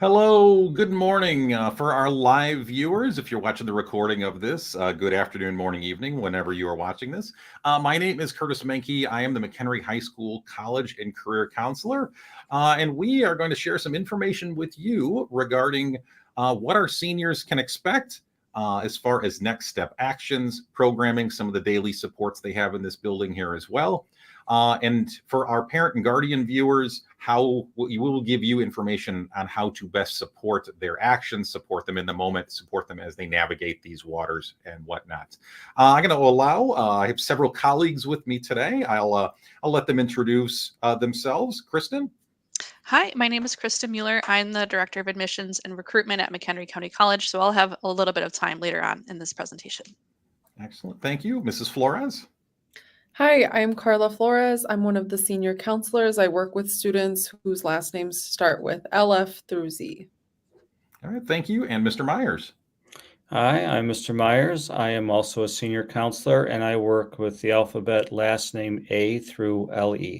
Hello, good morning for our live viewers. If you're watching the recording of this, good afternoon, morning, evening, whenever you are watching this. My name is Curtis Menke. I am the McHenry High School College and Career Counselor, and we are going to share some information with you regarding what our seniors can expect as far as next step actions, programming, some of the daily supports they have in this building here as well. And for our parent and guardian viewers, how we will give you information on how to best support their actions, support them in the moment, support them as they navigate these waters and whatnot. I'm going to allow, I have several colleagues with me today. I'll let them introduce themselves. Kristen? Hi, my name is Krista Mueller. I'm the Director of Admissions and Recruitment at McHenry County College, so I'll have a little bit of time later on in this presentation. Excellent. Thank you. Mrs. Flores? Hi, I'm Carla Flores. I'm one of the senior counselors. I work with students whose last names start with LF through Z. All right. Thank you. And Mr. Myers? Hi, I'm Mr. Myers. I am also a senior counselor, and I work with the alphabet last name A through LE.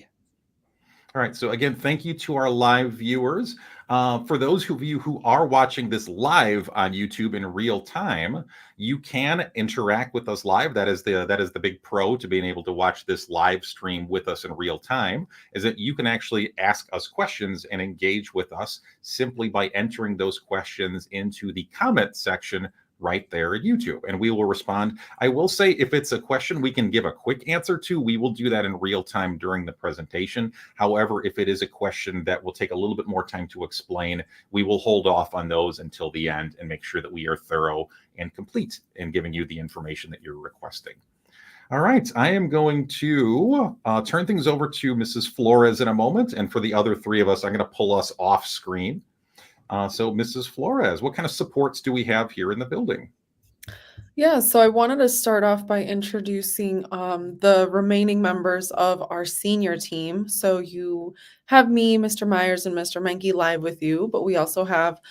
All right. So again, thank you to our live viewers. For those of you who are watching this live on YouTube in real time, you can interact with us live. That is the big pro to being able to watch this live stream with us in real time, is that you can actually ask us questions and engage with us simply by entering those questions into the comment section right there at YouTube, and we will respond. I will say, if it's a question we can give a quick answer to, we will do that in real time during the presentation. However, if it is a question that will take a little bit more time to explain, we will hold off on those until the end and make sure that we are thorough and complete in giving you the information that you're requesting. All right, I am going to turn things over to Mrs. Flores in a moment, and for the other three of us, I'm going to pull us off screen. So Mrs. Flores, what kind of supports do we have here in the building? Yeah, so I wanted to start off by introducing the remaining members of our senior team. So you have me, Mr. Myers, and Mr. Menke live with you, but we also have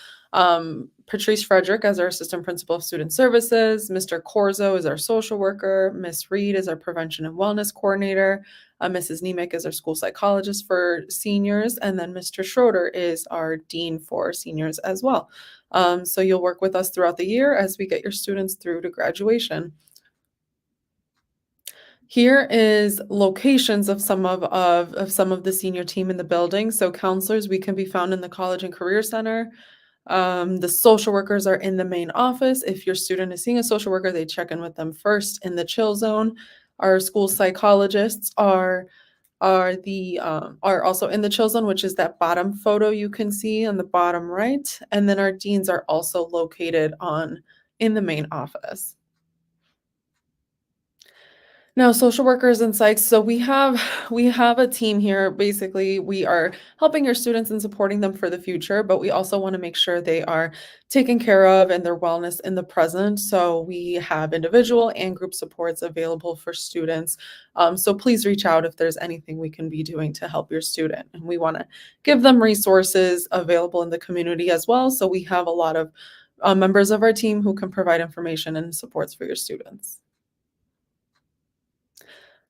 Patrice Frederick as our Assistant Principal of Student Services, Mr. Corzo is our social worker, Miss Reed is our Prevention and Wellness Coordinator, Mrs. Nemec is our school psychologist for seniors, and then Mr. Schroeder is our Dean for seniors as well. So you'll work with us throughout the year as we get your students through to graduation. Here is locations of some of the senior team in the building. So counselors, we can be found in the College and Career Center. The social workers are in the main office. If your student is seeing a social worker, they check in with them first in the chill zone. Our school psychologists are also in the chill zone, which is that bottom photo you can see on the bottom right. And then our deans are also located in the main office. Now, social workers and psychs. So we have a team here. Basically, we are helping your students and supporting them for the future, but we also want to make sure they are taken care of and their wellness in the present. So we have individual and group supports available for students. So please reach out if there's anything we can be doing to help your student. And we want to give them resources available in the community as well. So we have a lot of members of our team who can provide information and supports for your students.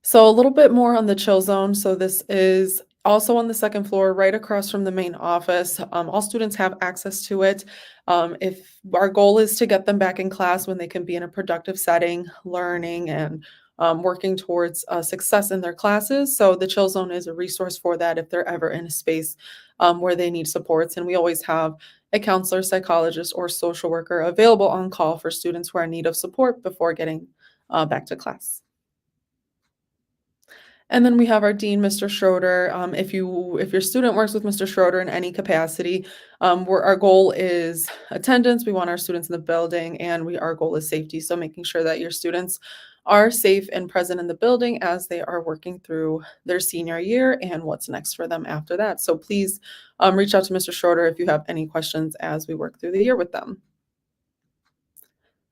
So a little bit more on the chill zone. So this is also on the second floor, right across from the main office. All students have access to it. If our goal is to get them back in class when they can be in a productive setting, learning and working towards success in their classes. So the chill zone is a resource for that if they're ever in a space where they need supports. And we always have a counselor, psychologist, or social worker available on call for students who are in need of support before getting back to class. And then we have our dean, Mr. Schroeder. If your student works with Mr. Schroeder in any capacity, our goal is attendance. We want our students in the building, and our goal is safety. So making sure that your students are safe and present in the building as they are working through their senior year and what's next for them after that. So please reach out to Mr. Schroeder if you have any questions as we work through the year with them.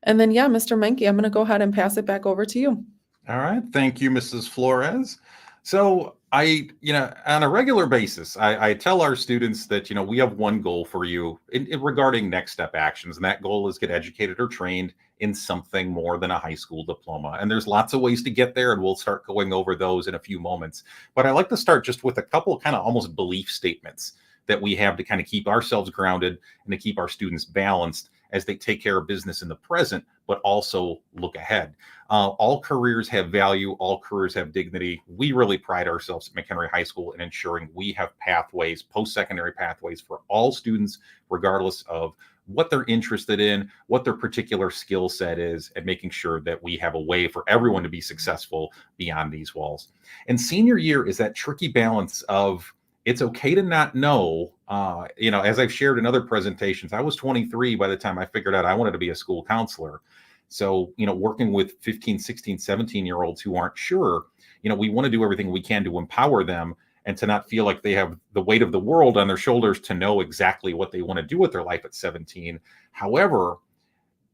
And then, yeah, Mr. Menke, I'm going to go ahead and pass it back over to you. All right. Thank you, Mrs. Flores. So on a regular basis, I tell our students that, we have one goal for you regarding next step actions. And that goal is get educated or trained in something more than a high school diploma. And there's lots of ways to get there, and we'll start going over those in a few moments. But I like to start just with a couple kind of almost belief statements that we have to kind of keep ourselves grounded and to keep our students balanced as they take care of business in the present, but also look ahead. All careers have value. All careers have dignity. We really pride ourselves at McHenry High School in ensuring we have pathways, post-secondary pathways for all students, regardless of what they're interested in, what their particular skill set is, and making sure that we have a way for everyone to be successful beyond these walls. And senior year is that tricky balance of it's okay to not know. As I've shared in other presentations, I was 23 by the time I figured out I wanted to be a school counselor. So, working with 15, 16, 17-year-olds who aren't sure, we want to do everything we can to empower them and to not feel like they have the weight of the world on their shoulders to know exactly what they want to do with their life at 17. However,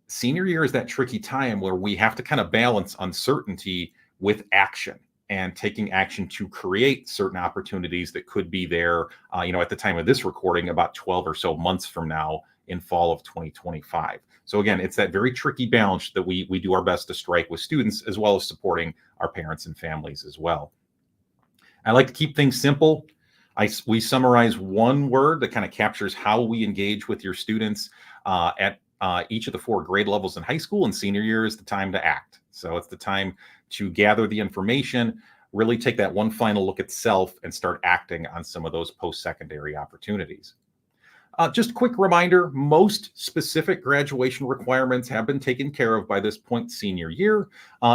senior year is that tricky time where we have to kind of balance uncertainty with action and taking action to create certain opportunities that could be there, at the time of this recording, about 12 or so months from now in fall of 2025. So again, it's that very tricky balance that we do our best to strike with students, as well as supporting our parents and families as well. I like to keep things simple. We summarize one word that kind of captures how we engage with your students at each of the 4 grade levels in high school, and senior year is the time to act. So it's the time to gather the information, really take that one final look at self, and start acting on some of those post-secondary opportunities. Just a quick reminder, most specific graduation requirements have been taken care of by this point senior year.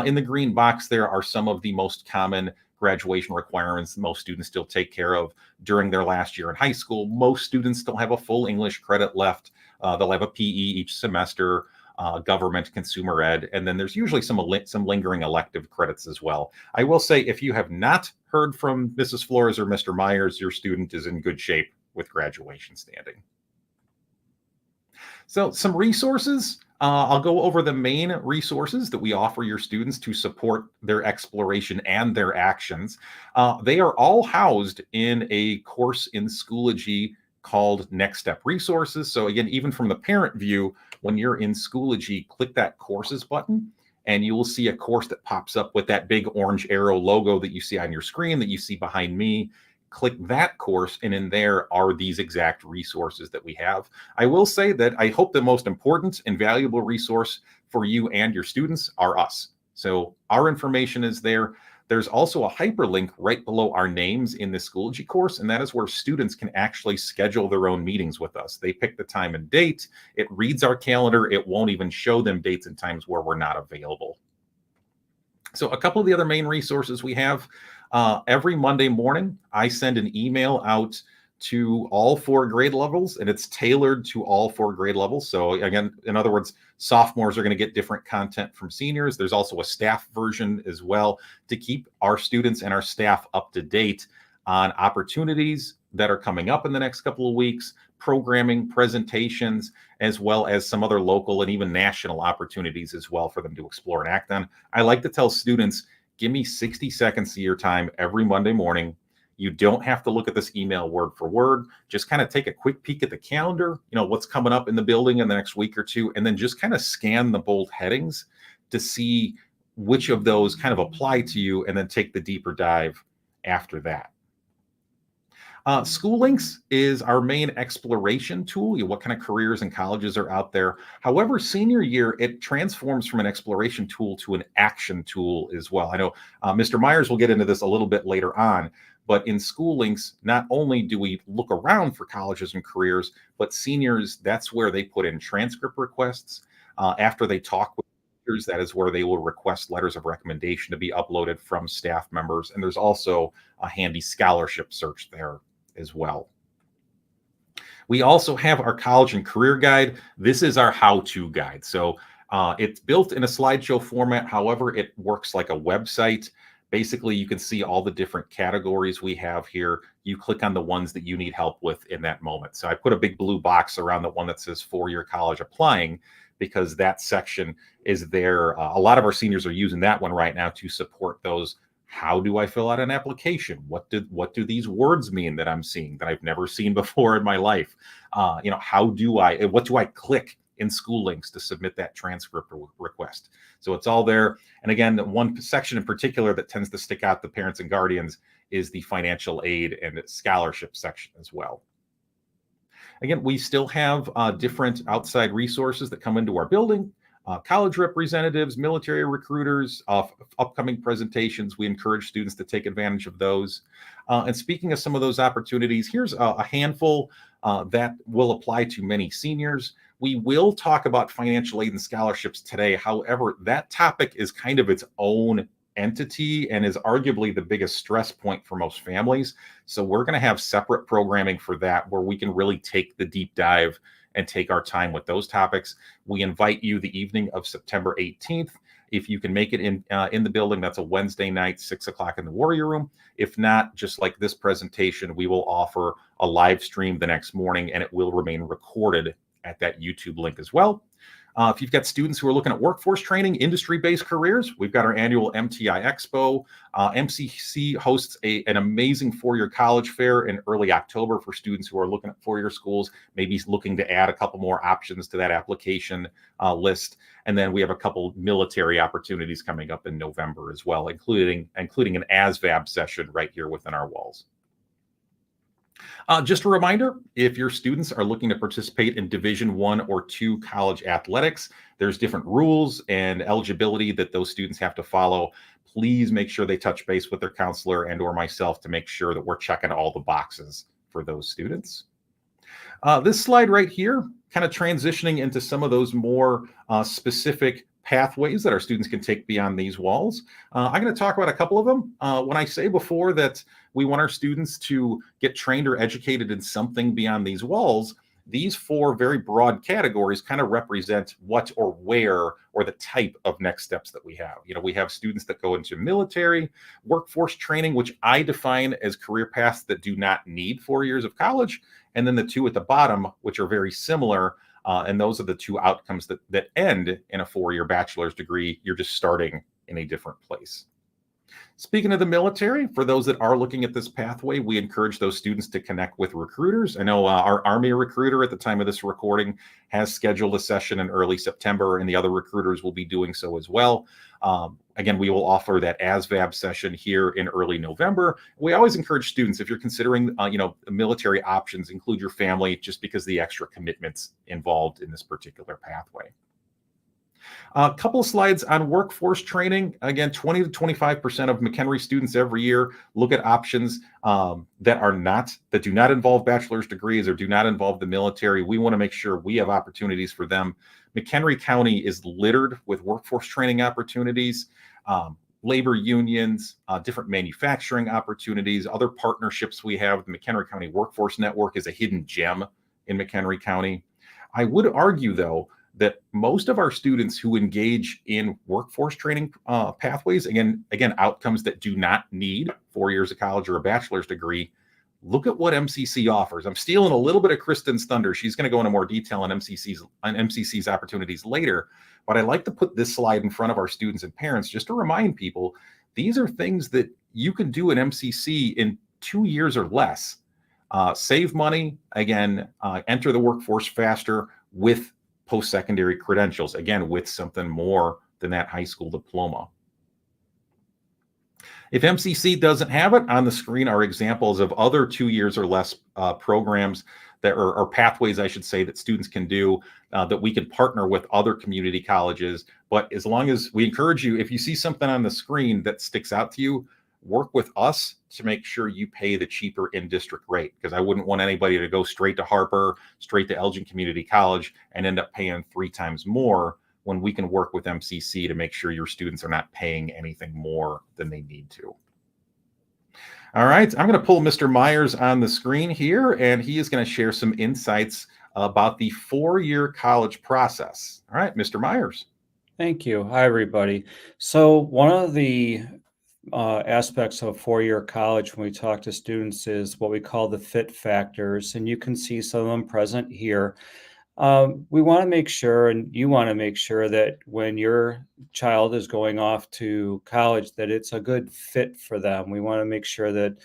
In the green box, there are some of the most common graduation requirements most students still take care of during their last year in high school. Most students still have a full English credit left. They'll have a PE each semester, government, consumer ed, and then there's usually some lingering elective credits as well. I will say, if you have not heard from Mrs. Flores or Mr. Myers, your student is in good shape with graduation standing. So some resources. I'll go over the main resources that we offer your students to support their exploration and their actions. They are all housed in a course in Schoology called Next Step Resources. So again, even from the parent view, when you're in Schoology, click that courses button and you will see a course that pops up with that big orange arrow logo that you see on your screen, that you see behind me. Click that course, and in there are these exact resources that we have. I will say that I hope the most important and valuable resource for you and your students are us. So our information is there. There's also a hyperlink right below our names in the Schoology course, and that is where students can actually schedule their own meetings with us. They pick the time and date. It reads our calendar. It won't even show them dates and times where we're not available. So a couple of the other main resources we have. Every Monday morning, I send an email out to all 4 grade levels, and it's tailored to all 4 grade levels. So again, in other words, sophomores are going to get different content from seniors. There's also a staff version as well to keep our students and our staff up to date on opportunities that are coming up in the next couple of weeks, programming, presentations, as well as some other local and even national opportunities as well for them to explore and act on. I like to tell students, give me 60 seconds of your time every Monday morning. You don't have to look at this email word for word. Just kind of take a quick peek at the calendar, what's coming up in the building in the next week or two, and then just kind of scan the bold headings to see which of those kind of apply to you, and then take the deeper dive after that. School Links is our main exploration tool. What kind of careers and colleges are out there? However, senior year, it transforms from an exploration tool to an action tool as well. I know Mr. Myers will get into this a little bit later on, but in School Links, not only do we look around for colleges and careers, but seniors, that's where they put in transcript requests. After they talk with teachers, that is where they will request letters of recommendation to be uploaded from staff members. And there's also a handy scholarship search there as well. We also have our college and career guide. This is our how-to guide. So it's built in a slideshow format. However, it works like a website. Basically, you can see all the different categories we have here. You click on the ones that you need help with in that moment. So I put a big blue box around the one that says four-year college applying, because that section is there. A lot of our seniors are using that one right now to support those. How do I fill out an application? What do these words mean that I'm seeing that I've never seen before in my life? What do I click in School Links to submit that transcript request? So it's all there. And again, one section in particular that tends to stick out to parents and guardians is the financial aid and scholarship section as well. Again, we still have different outside resources that come into our building. College representatives, military recruiters, upcoming presentations. We encourage students to take advantage of those. And speaking of some of those opportunities, here's a handful that will apply to many seniors. We will talk about financial aid and scholarships today. However, that topic is kind of its own entity and is arguably the biggest stress point for most families. So we're going to have separate programming for that where we can really take the deep dive and take our time with those topics. We invite you the evening of September 18th. If you can make it in the building, that's a Wednesday night, 6 o'clock in the Warrior Room. If not, just like this presentation, we will offer a live stream the next morning, and it will remain recorded at that YouTube link as well. If you've got students who are looking at workforce training, industry-based careers, we've got our annual MTI Expo. MCC hosts an amazing four-year college fair in early October for students who are looking at four-year schools, maybe looking to add a couple more options to that application list. And then we have a couple military opportunities coming up in November as well, including an ASVAB session right here within our walls. Just a reminder, if your students are looking to participate in Division I or II college athletics, there's different rules and eligibility that those students have to follow. Please make sure they touch base with their counselor and or myself to make sure that we're checking all the boxes for those students. This slide right here, kind of transitioning into some of those more specific pathways that our students can take beyond these walls. I'm going to talk about a couple of them. When I say before that we want our students to get trained or educated in something beyond these walls, these four very broad categories kind of represent what or where or the type of next steps that we have. We have students that go into military, workforce training, which I define as career paths that do not need 4 years of college. And then the two at the bottom, which are very similar. And those are the two outcomes that end in a 4-year bachelor's degree. You're just starting in a different place. Speaking of the military, for those that are looking at this pathway, we encourage those students to connect with recruiters. I know our Army recruiter at the time of this recording has scheduled a session in early September, and the other recruiters will be doing so as well. Again, we will offer that ASVAB session here in early November. We always encourage students, if you're considering, military options, include your family just because of the extra commitments involved in this particular pathway. A couple of slides on workforce training. Again, 20 to 25% of McHenry students every year look at options that do not involve bachelor's degrees or do not involve the military. We want to make sure we have opportunities for them. McHenry County is littered with workforce training opportunities, labor unions, different manufacturing opportunities, other partnerships we have. The McHenry County Workforce Network is a hidden gem in McHenry County. I would argue, though, that most of our students who engage in workforce training pathways, again, outcomes that do not need 4 years of college or a bachelor's degree, look at what MCC offers. I'm stealing a little bit of Kristen's thunder. She's going to go into more detail on MCC's opportunities later, but I like to put this slide in front of our students and parents just to remind people, these are things that you can do at MCC in 2 years or less. Save money, again, enter the workforce faster with post-secondary credentials, again, with something more than that high school diploma. If MCC doesn't have it, on the screen are examples of other 2 years or less programs that are pathways, I should say, that students can do that we can partner with other community colleges. But as long as we encourage you, if you see something on the screen that sticks out to you, work with us to make sure you pay the cheaper in-district rate, because I wouldn't want anybody to go straight to Harper, straight to Elgin Community College and end up paying 3 times more when we can work with MCC to make sure your students are not paying anything more than they need to. All right, I'm going to pull Mr. Myers on the screen here, and he is going to share some insights about the 4-year college process. All right, Mr. Myers. Thank you. Hi, everybody. So one of the aspects of a 4-year college when we talk to students is what we call the fit factors, and you can see some of them present here. We want to make sure, and you want to make sure, that when your child is going off to college, that it's a good fit for them. We want to make sure that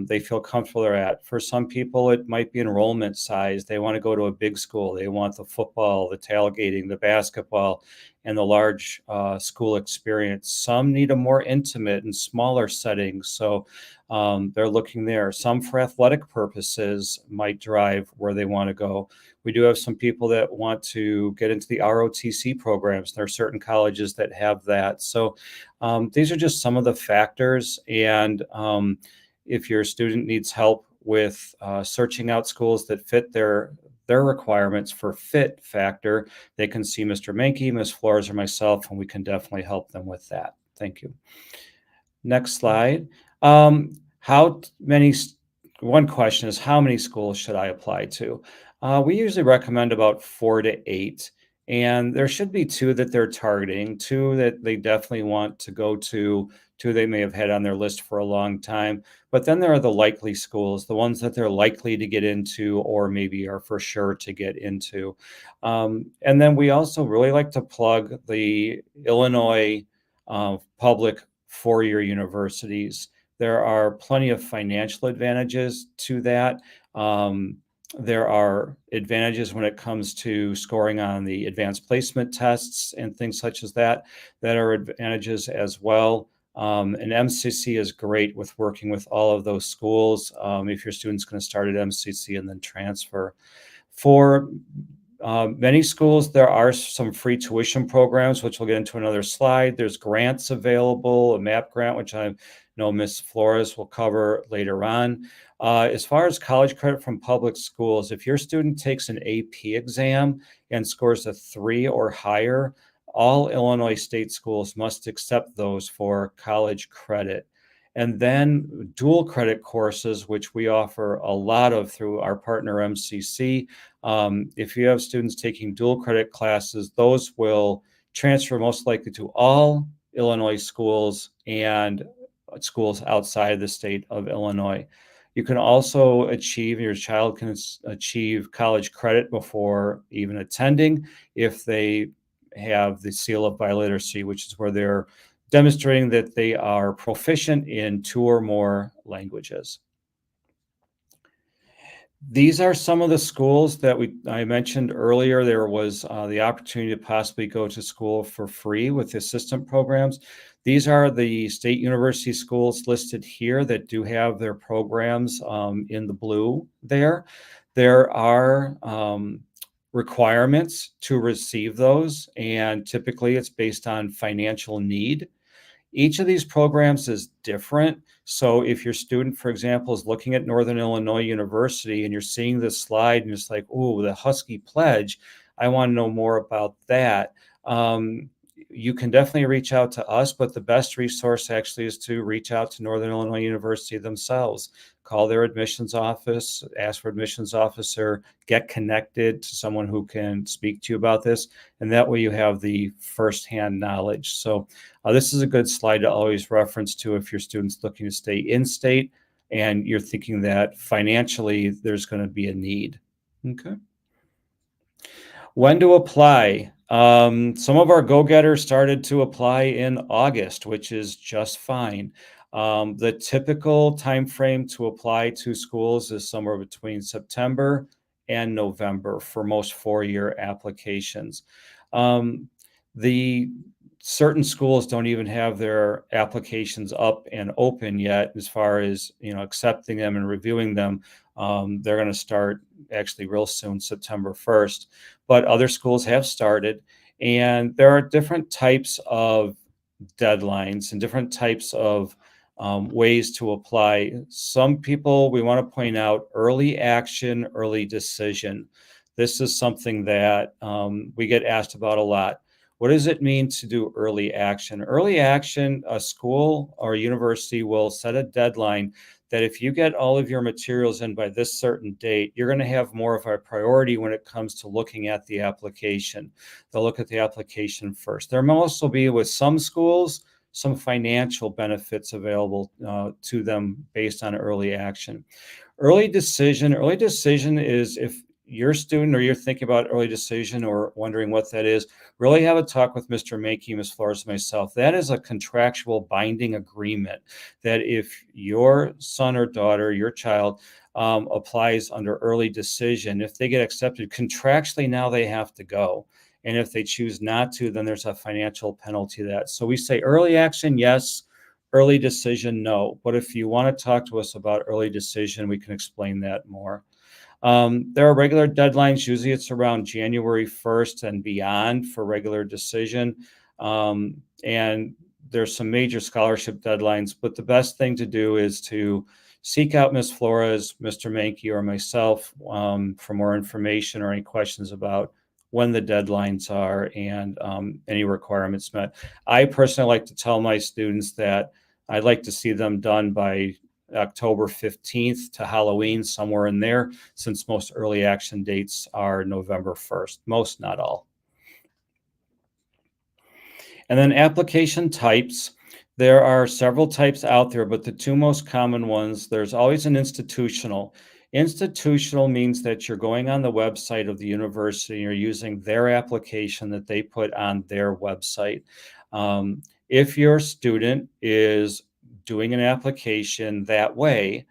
they feel comfortable they're at. For some people, it might be enrollment size. They want to go to a big school. They want the football, the tailgating, the basketball, and the large school experience. Some need a more intimate and smaller setting, so they're looking there. Some, for athletic purposes, might drive where they want to go. We do have some people that want to get into the ROTC programs. There are certain colleges that have that. So these are just some of the factors. And if your student needs help with searching out schools that fit their requirements for fit factor, they can see Mr. Menke, Ms. Flores, or myself, and we can definitely help them with that. Thank you. Next slide. One question is, how many schools should I apply to? We usually recommend about 4 to 8, and there should be 2 that they're targeting, 2 that they definitely want to go to, 2 they may have had on their list for a long time. But then there are the likely schools, the ones that they're likely to get into or maybe are for sure to get into. And then we also really like to plug the Illinois public four-year universities. There are plenty of financial advantages to that. There are advantages when it comes to scoring on the advanced placement tests and things such as that are advantages as well. And MCC is great with working with all of those schools if your student's going to start at MCC and then transfer. For many schools, there are some free tuition programs, which we'll get into another slide. There's grants available, a MAP grant, which I know Ms. Flores will cover later on. As far as college credit from public schools, if your student takes an AP exam and scores a 3 or higher, all Illinois state schools must accept those for college credit. And then dual credit courses, which we offer a lot of through our partner MCC. If you have students taking dual credit classes, those will transfer most likely to all Illinois schools and schools outside the state of Illinois. You can also your child can achieve college credit before even attending if they have the seal of biliteracy, which is where they're demonstrating that they are proficient in 2 or more languages. These are some of the schools that I mentioned earlier. There was the opportunity to possibly go to school for free with the assistant programs. These are the state university schools listed here that do have their programs in the blue there. There are requirements to receive those, and typically it's based on financial need. Each of these programs is different. So if your student, for example, is looking at Northern Illinois University and you're seeing this slide and it's like, oh, the Husky Pledge, I want to know more about that. You can definitely reach out to us, but the best resource actually is to reach out to Northern Illinois University themselves. Call their admissions office, ask for admissions officer, get connected to someone who can speak to you about this, and that way you have the firsthand knowledge. So this is a good slide to always reference to if your student's looking to stay in state and you're thinking that financially there's going to be a need. Okay. When to apply? Some of our go-getters started to apply in August, which is just fine. The typical time frame to apply to schools is somewhere between September and November for most four-year applications. The certain schools don't even have their applications up and open yet as far as accepting them and reviewing them. They're going to start actually real soon, September 1st, but other schools have started, and there are different types of deadlines and different types of ways to apply. Some people, we want to point out, early action, early decision. This is something that we get asked about a lot. What does it mean to do early action? Early action, a school or a university will set a deadline that if you get all of your materials in by this certain date, you're going to have more of a priority when it comes to looking at the application. They'll look at the application first. There may also be, with some schools, some financial benefits available to them based on early action. Early decision is if your student, or you're thinking about early decision or wondering what that is, really have a talk with Mr. Mankey, Ms. Flores, and myself. That is a contractual binding agreement that if your son or daughter, your child, applies under early decision, if they get accepted, contractually now they have to go. And if they choose not to, then there's a financial penalty to that. So we say early action, yes. Early decision, no. But if you want to talk to us about early decision, we can explain that more. There are regular deadlines. Usually it's around January 1st and beyond for regular decision. And there's some major scholarship deadlines, but the best thing to do is to seek out Ms. Flores, Mr. Mankey, or myself for more information or any questions about when the deadlines are and any requirements met. I personally like to tell my students that I'd like to see them done by October 15th to Halloween, somewhere in there, since most early action dates are November 1st, most, not all. And then application types. There are several types out there, but the two most common ones, there's always an institutional. Institutional means that you're going on the website of the university and you're using their application that they put on their website. If your student is doing an application that way,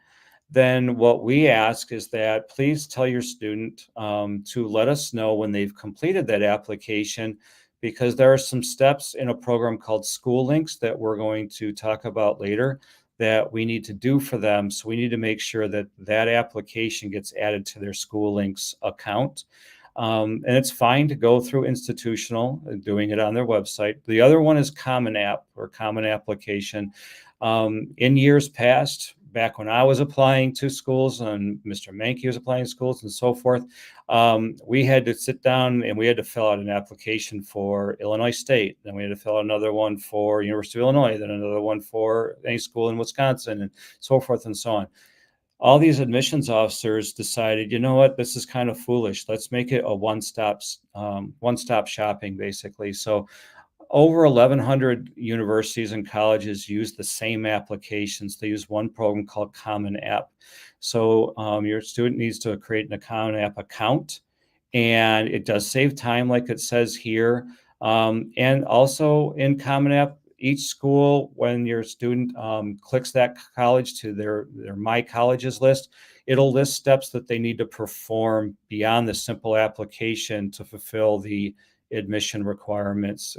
then what we ask is that please tell your student to let us know when they've completed that application, because there are some steps in a program called School Links that we're going to talk about later that we need to do for them. So we need to make sure that that application gets added to their School Links account. And it's fine to go through institutional, doing it on their website. The other one is Common App or Common Application. In years past, back when I was applying to schools and Mr. Mankey was applying to schools and so forth, we had to sit down and we had to fill out an application for Illinois State. Then we had to fill out another one for University of Illinois, then another one for any school in Wisconsin, and so forth and so on. All these admissions officers decided, you know what, this is kind of foolish. Let's make it a one-stop shopping, basically. So over 1,100 universities and colleges use the same applications. They use one program called Common App. So your student needs to create an Common App account, and it does save time, like it says here. And also in Common App, each school, when your student clicks that college to their My Colleges list, it'll list steps that they need to perform beyond the simple application to fulfill the admission requirements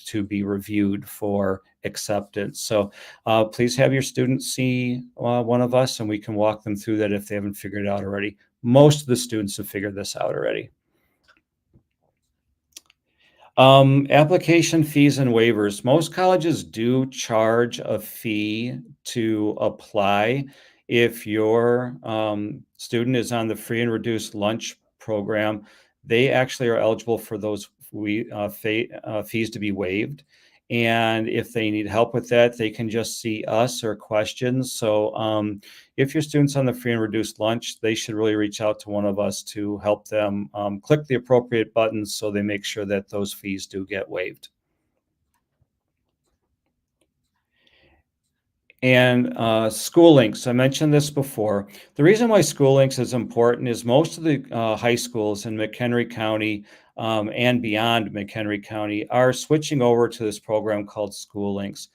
to be reviewed for acceptance. So please have your students see one of us and we can walk them through that if they haven't figured it out already. Most of the students have figured this out already. Application fees and waivers. Most colleges do charge a fee to apply. If your student is on the free and reduced lunch program, they actually are eligible for those fees to be waived. And if they need help with that, they can just see us or questions. So if your student's on the free and reduced lunch, they should really reach out to one of us to help them click the appropriate buttons so they make sure that those fees do get waived. And School Links, I mentioned this before. The reason why School Links is important is most of the high schools in McHenry County and beyond McHenry County are switching over to this program called School Links.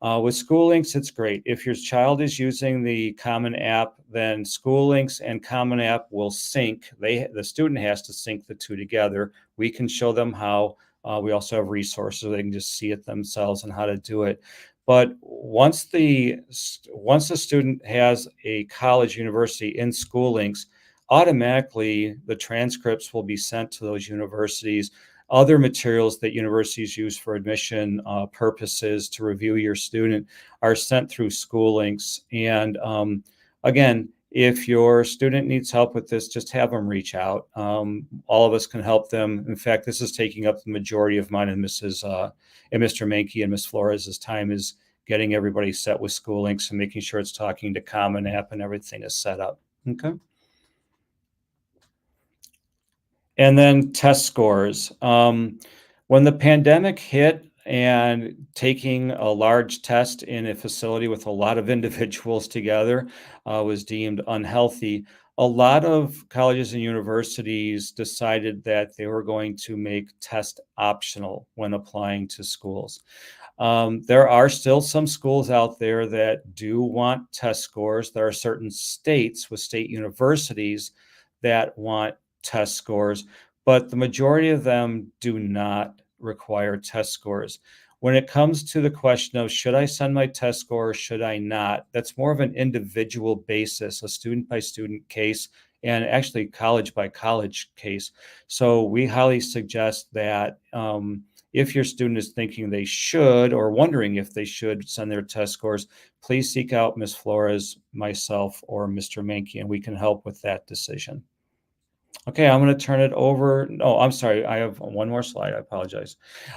With School Links, it's great. If your child is using the Common App, then School Links and Common App will sync. The student has to sync the two together. We can show them how. We also have resources so they can just see it themselves and how to do it. But once the student has a college, university in School Links, automatically the transcripts will be sent to those universities. Other materials that universities use for admission purposes to review your student are sent through School Links. And again, if your student needs help with this, just have them reach out. All of us can help them. In fact, this is taking up the majority of mine and Mr. Mankey and Ms. Flores' time is getting everybody set with School Links and making sure it's talking to Common App and everything is set up. Okay. And then test scores. When the pandemic hit and taking a large test in a facility with a lot of individuals together was deemed unhealthy, a lot of colleges and universities decided that they were going to make test optional when applying to schools. There are still some schools out there that do want test scores. There are certain states with state universities that want test scores, but the majority of them do not require test scores. When it comes to the question of should I send my test score or should I not, that's more of an individual basis, a student by student case, and actually college by college case. So we highly suggest that if your student is thinking they should or wondering if they should send their test scores, please seek out Ms. Flores, myself, or Mr. Mankey, and we can help with that decision. Okay, I'm going to turn it over. No, I'm sorry. I have one more slide. I apologize.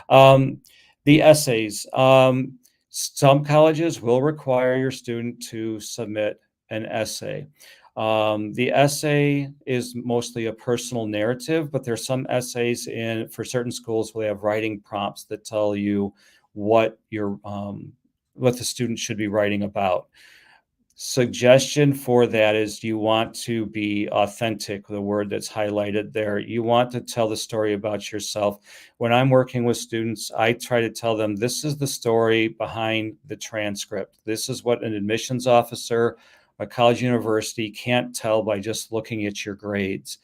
The essays. Some colleges will require your student to submit an essay. The essay is mostly a personal narrative, but there's some essays for certain schools where they have writing prompts that tell you what the student should be writing about. Suggestion for that is you want to be authentic, the word that's highlighted there. You want to tell the story about yourself. When I'm working with students, I try to tell them this is the story behind the transcript. This is what an admissions officer, a college university can't tell by just looking at your grades.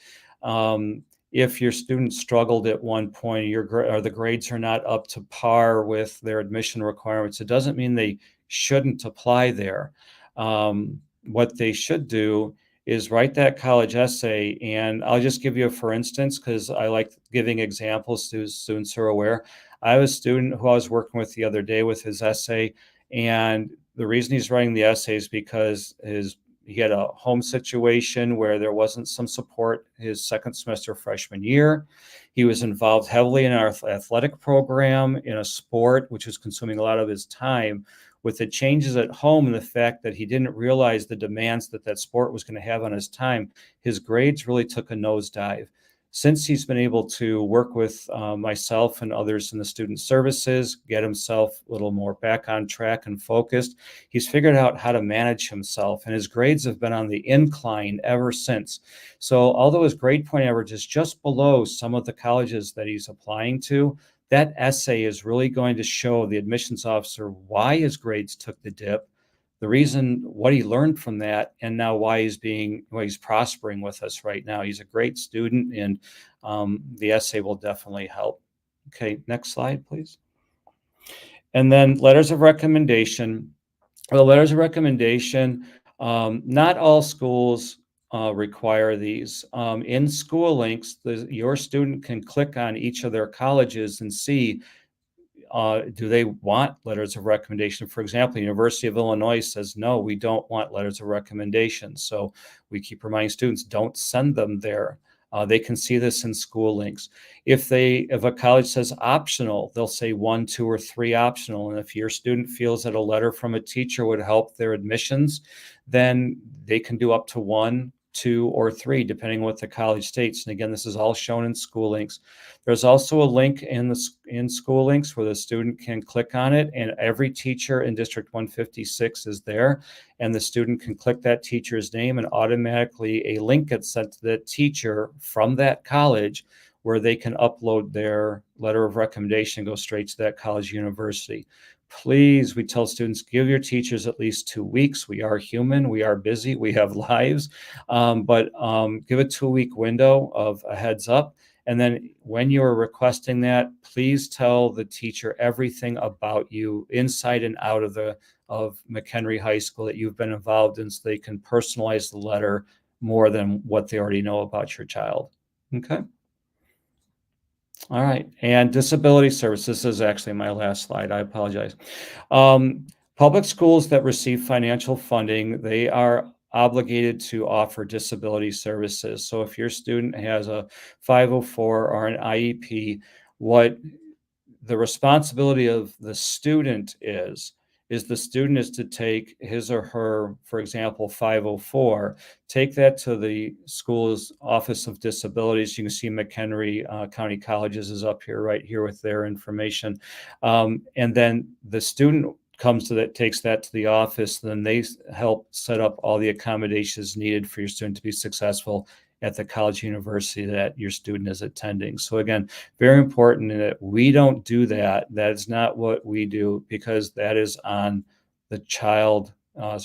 If your student struggled at one point, or the grades are not up to par with their admission requirements, it doesn't mean they shouldn't apply there. What they should do is write that college essay. And I'll just give you a for instance, because I like giving examples to students who are aware. I have a student who I was working with the other day with his essay. And the reason he's writing the essay is because he had a home situation where there wasn't some support his second semester freshman year. He was involved heavily in our athletic program, in a sport, which was consuming a lot of his time. With the changes at home and the fact that he didn't realize the demands that sport was going to have on his time, his grades really took a nosedive. Since he's been able to work with myself and others in the student services, get himself a little more back on track and focused, he's figured out how to manage himself, and his grades have been on the incline ever since. So although his grade point average is just below some of the colleges that he's applying to, that essay is really going to show the admissions officer why his grades took the dip, the reason, what he learned from that, and now why he's prospering with us right now. He's a great student, and the essay will definitely help. Okay, next slide, please. And then letters of recommendation. Well, letters of recommendation, not all schools require these. In school links, your student can click on each of their colleges and see, do they want letters of recommendation? For example, University of Illinois says, no, we don't want letters of recommendation. So we keep reminding students, don't send them there. They can see this in school links. If a college says optional, they'll say 1, 2, or 3 optional. And if your student feels that a letter from a teacher would help their admissions, then they can do up to 1, 2, or 3, depending on what the college states. And again, this is all shown in school links. There's also a link in school links where the student can click on it, and every teacher in District 156 is there, and the student can click that teacher's name, and automatically a link gets sent to that teacher from that college where they can upload their letter of recommendation and go straight to that college university. Please, we tell students, give your teachers at least 2 weeks. We are human, we are busy, we have lives, but give a 2-week window of a heads up. And then when you're requesting that, please tell the teacher everything about you inside and out of McHenry High School that you've been involved in, so they can personalize the letter more than what they already know about your child. Okay. All right, and disability services. This is actually my last slide. I apologize. Public schools that receive financial funding, they are obligated to offer disability services. So if your student has a 504 or an IEP, what the responsibility of the student is the student is to take his or her, for example, 504, take that to the school's Office of Disabilities. You can see McHenry County Colleges is up here, right here with their information. And then the student takes that to the office, then they help set up all the accommodations needed for your student to be successful at the college university that your student is attending. So again, very important that we don't do that. That is not what we do, because that is on the child's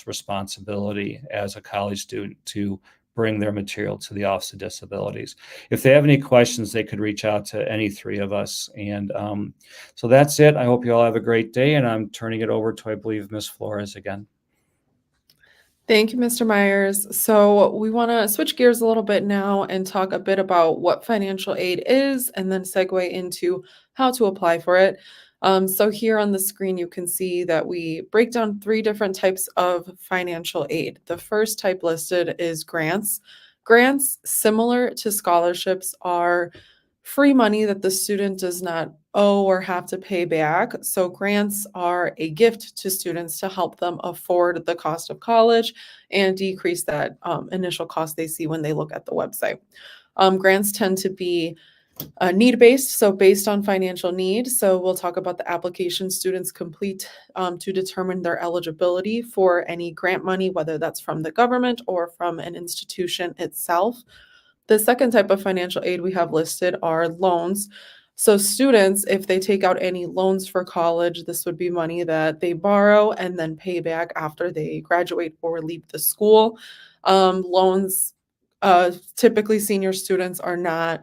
responsibility as a college student to bring their material to the Office of Disabilities. If they have any questions, they could reach out to any three of us. And so that's it. I hope you all have a great day, and I'm turning it over to, I believe, Ms. Flores again. Thank you, Mr. Myers. So we want to switch gears a little bit now and talk a bit about what financial aid is, and then segue into how to apply for it. So here on the screen, you can see that we break down 3 different types of financial aid. The first type listed is grants. Grants, similar to scholarships, are free money that the student does not owe or have to pay back. So grants are a gift to students to help them afford the cost of college and decrease that initial cost they see when they look at the website. Grants tend to be need-based, so based on financial need. So we'll talk about the application students complete to determine their eligibility for any grant money, whether that's from the government or from an institution itself. The second type of financial aid we have listed are loans. So students, if they take out any loans for college, this would be money that they borrow and then pay back after they graduate or leave the school. Loans, typically senior students are not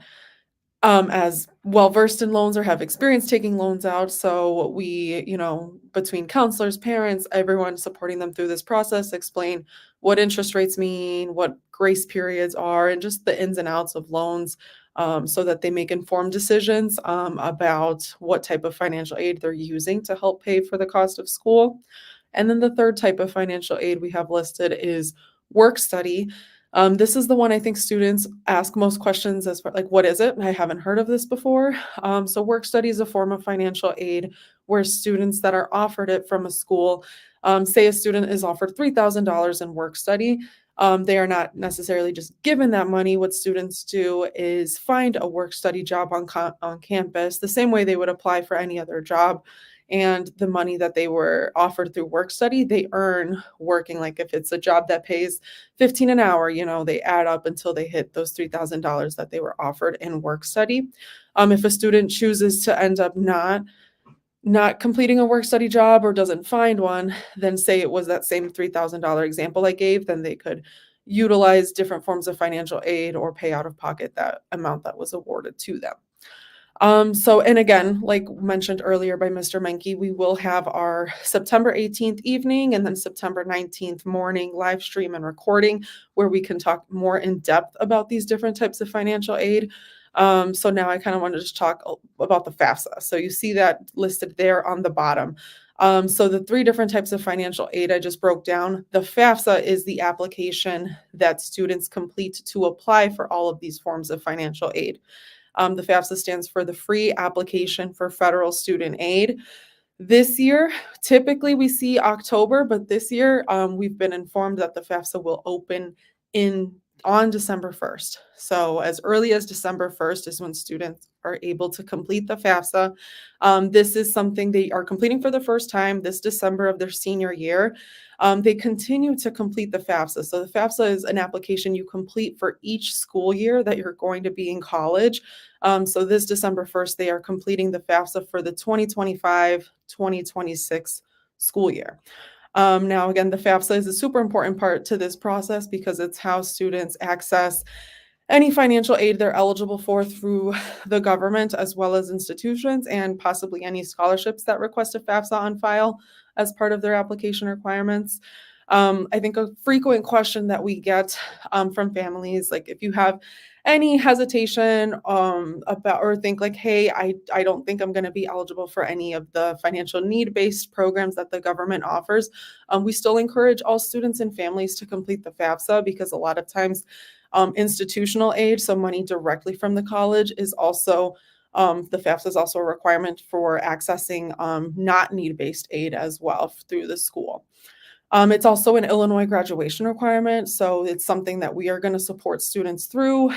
as well versed in loans or have experience taking loans out. So we, between counselors, parents, everyone supporting them through this process, explain what interest rates mean, what grace periods are, and just the ins and outs of loans, so that they make informed decisions about what type of financial aid they're using to help pay for the cost of school. And then the third type of financial aid we have listed is work study. This is the one I think students ask most questions as far like, what is it? I haven't heard of this before. So work study is a form of financial aid where students that are offered it from a school, say a student is offered $3,000 in work study. They are not necessarily just given that money. What students do is find a work study job on campus, the same way they would apply for any other job. And the money that they were offered through work study, they earn working. Like if it's a job that pays $15 an hour, they add up until they hit those $3,000 that they were offered in work study. If a student chooses to end up not completing a work study job or doesn't find one, then say it was that same $3,000 example I gave, then they could utilize different forms of financial aid or pay out of pocket that amount that was awarded to them. And again, like mentioned earlier by Mr. Menke, we will have our September 18th evening and then September 19th morning live stream and recording where we can talk more in depth about these different types of financial aid. So now I kind of want to just talk about the FAFSA. So you see that listed there on the bottom. So the 3 different types of financial aid I just broke down. The FAFSA is the application that students complete to apply for all of these forms of financial aid. The FAFSA stands for the Free Application for Federal Student Aid. This year, typically we see October, but this year we've been informed that the FAFSA will open on December 1st. So as early as December 1st is when students are able to complete the FAFSA. This is something they are completing for the first time this December of their senior year. They continue to complete the FAFSA. So the FAFSA is an application you complete for each school year that you're going to be in college. So this December 1st, they are completing the FAFSA for the 2025-2026 school year. Now, again, the FAFSA is a super important part to this process because it's how students access any financial aid they're eligible for through the government as well as institutions, and possibly any scholarships that request a FAFSA on file as part of their application requirements. I think a frequent question that we get from families, like if you have any hesitation about or think like, hey, I don't think I'm going to be eligible for any of the financial need-based programs that the government offers, we still encourage all students and families to complete the FAFSA because a lot of times institutional aid, so money directly from the college, is also the FAFSA is also a requirement for accessing not need-based aid as well through the school. It's also an Illinois graduation requirement, so it's something that we are going to support students through.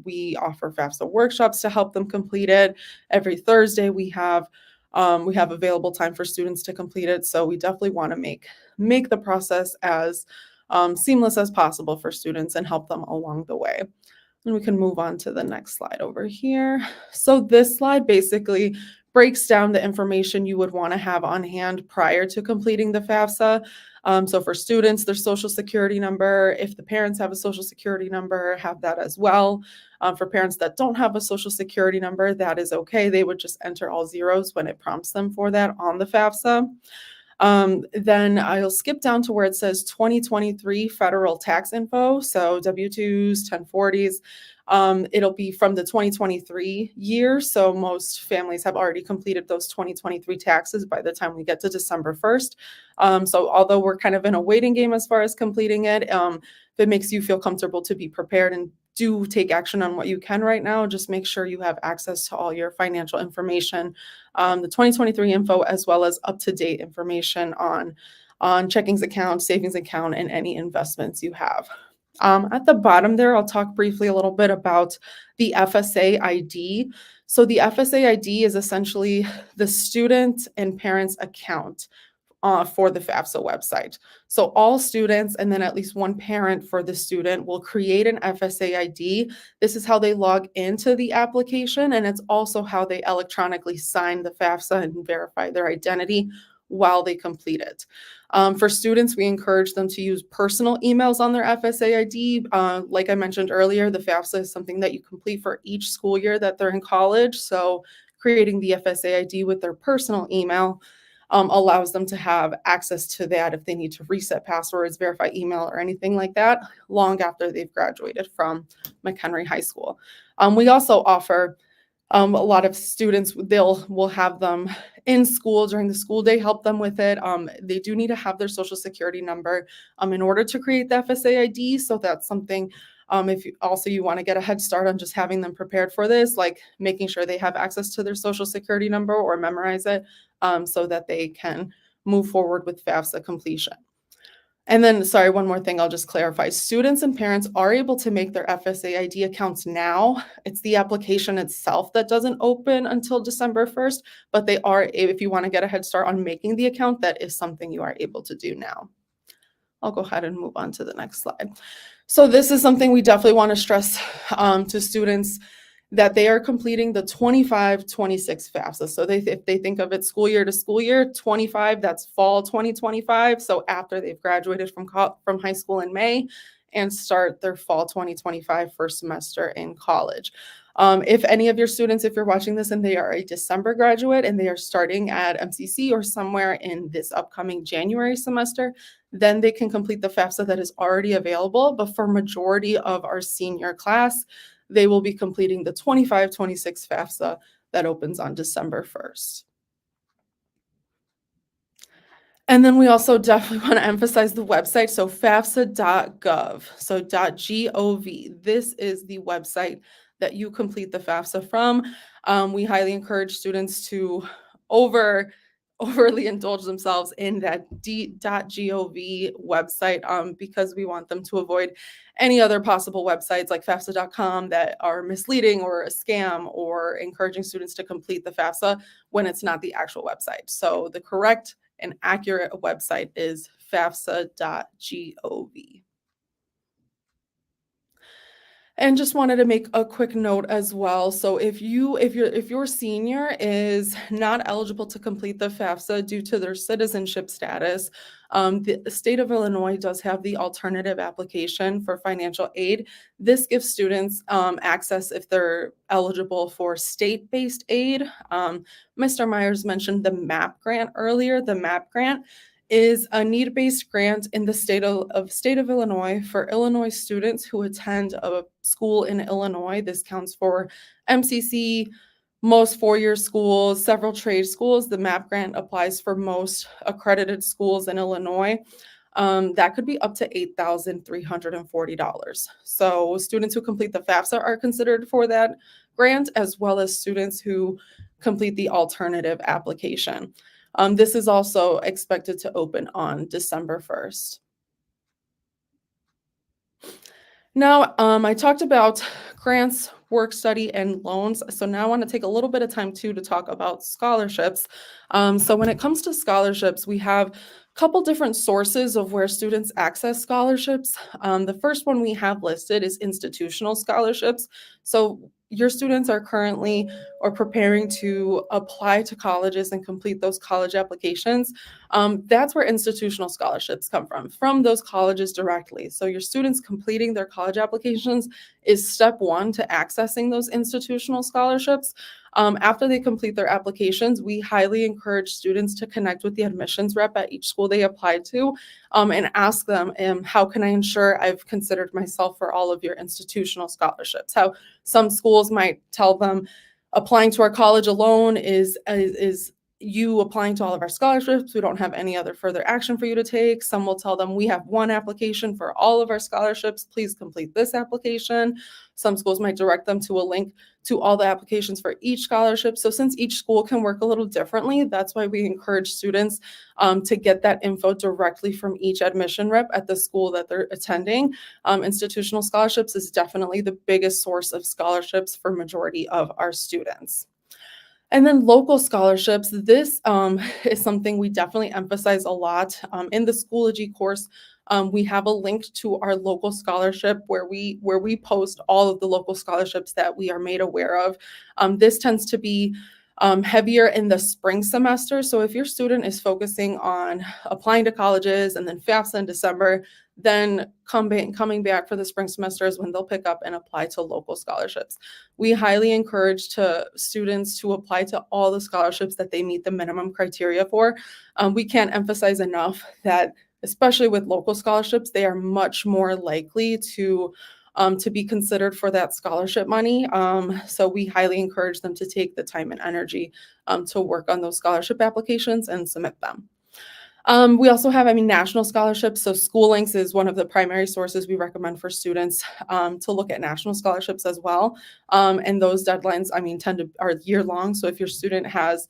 We offer FAFSA workshops to help them complete it. Every Thursday, we have We have available time for students to complete it. So we definitely want to make the process as seamless as possible for students and help them along the way. And we can move on to the next slide over here. So this slide basically breaks down the information you would want to have on hand prior to completing the FAFSA. So for students, their social security number, if the parents have a social security number, have that as well. For parents that don't have a social security number, that is okay. They would just enter all zeros when it prompts them for that on the FAFSA. Then I'll skip down to where it says 2023 federal tax info. So W-2s, 1040s. It'll be from the 2023 year. So most families have already completed those 2023 taxes by the time we get to December 1st. So although we're kind of in a waiting game as far as completing it, if it makes you feel comfortable to be prepared and do take action on what you can right now, just make sure you have access to all your financial information, the 2023 info, as well as up-to-date information on checkings account, savings account, and any investments you have. At the bottom there, I'll talk briefly a little bit about the FSA ID. So the FSA ID is essentially the student and parents account for the FAFSA website. So all students and then at least one parent for the student will create an FSA ID. This is how they log into the application, and it's also how they electronically sign the FAFSA and verify their identity while they complete it. For students, we encourage them to use personal emails on their FSA ID. Like I mentioned earlier, the FAFSA is something that you complete for each school year that they're in college. So creating the FSA ID with their personal email allows them to have access to that if they need to reset passwords, verify email, or anything like that long after they've graduated from McHenry High School. We also offer a lot of students, we'll have them in school during the school day, help them with it. They do need to have their social security number in order to create the FSA ID. So that's something, if you want to get a head start on just having them prepared for this, like making sure they have access to their social security number or memorize it so that they can move forward with FAFSA completion. And then, sorry, one more thing I'll just clarify. Students and parents are able to make their FSA ID accounts now. It's the application itself that doesn't open until December 1st, but they are, if you want to get a head start on making the account, that is something you are able to do now. I'll go ahead and move on to the next slide. So this is something we definitely want to stress to students, that they are completing the 25-26 FAFSA. So if they think of it school year to school year, 25, that's fall 2025. So after they've graduated from high school in May and start their fall 2025 first semester in college. If any of your students, if you're watching this and they are a December graduate and they are starting at MCC or somewhere in this upcoming January semester, then they can complete the FAFSA that is already available. But for majority of our senior class, they will be completing the 25-26 FAFSA that opens on December 1st. And then we also definitely want to emphasize the website. So FAFSA.gov, so .gov. This is the website that you complete the FAFSA from. We highly encourage students to overly indulge themselves in that .gov website because we want them to avoid any other possible websites like FAFSA.com that are misleading or a scam or encouraging students to complete the FAFSA when it's not the actual website. So the correct and accurate website is FAFSA.gov. And just wanted to make a quick note as well. So if your senior is not eligible to complete the FAFSA due to their citizenship status, the state of Illinois does have the alternative application for financial aid. This gives students access if they're eligible for state-based aid. Mr. Myers mentioned the MAP grant earlier. The MAP grant is a need-based grant in the state of Illinois for Illinois students who attend a school in Illinois. This counts for MCC, most four-year schools, several trade schools. The MAP grant applies for most accredited schools in Illinois. That could be up to $8,340. So students who complete the FAFSA are considered for that grant, as well as students who complete the alternative application. This is also expected to open on December 1st. Now, I talked about grants work study, and loans. So now I want to take a little bit of time too to talk about scholarships. So when it comes to scholarships, we have a couple different sources of where students access scholarships. The first one we have listed is institutional scholarships. So your students are currently or preparing to apply to colleges and complete those college applications. That's where institutional scholarships come from those colleges directly. So your students completing their college applications is step one to accessing those institutional scholarships. After they complete their applications, we highly encourage students to connect with the admissions rep at each school they applied to and ask them, how can I ensure I've considered myself for all of your institutional scholarships? How some schools might tell them applying to our college alone is you applying to all of our scholarships. We don't have any other further action for you to take. Some will tell them we have one application for all of our scholarships. Please complete this application. Some schools might direct them to a link to all the applications for each scholarship. So since each school can work a little differently, that's why we encourage students to get that info directly from each admission rep at the school that they're attending. Institutional scholarships is definitely the biggest source of scholarships for majority of our students. And then local scholarships, this is something we definitely emphasize a lot. In the Schoology course, we have a link to our local scholarship where we post all of the local scholarships that we are made aware of. This tends to be heavier in the spring semester. So if your student is focusing on applying to colleges and then FAFSA in December, then coming back for the spring semester is when they'll pick up and apply to local scholarships. We highly encourage students to apply to all the scholarships that they meet the minimum criteria for. We can't emphasize enough that, especially with local scholarships, they are much more likely to be considered for that scholarship money. So we highly encourage them to take the time and energy to work on those scholarship applications and submit them. We also have, national scholarships. So SchoolLinks is one of the primary sources we recommend for students to look at national scholarships as well. And those deadlines, are year long. So if your student has,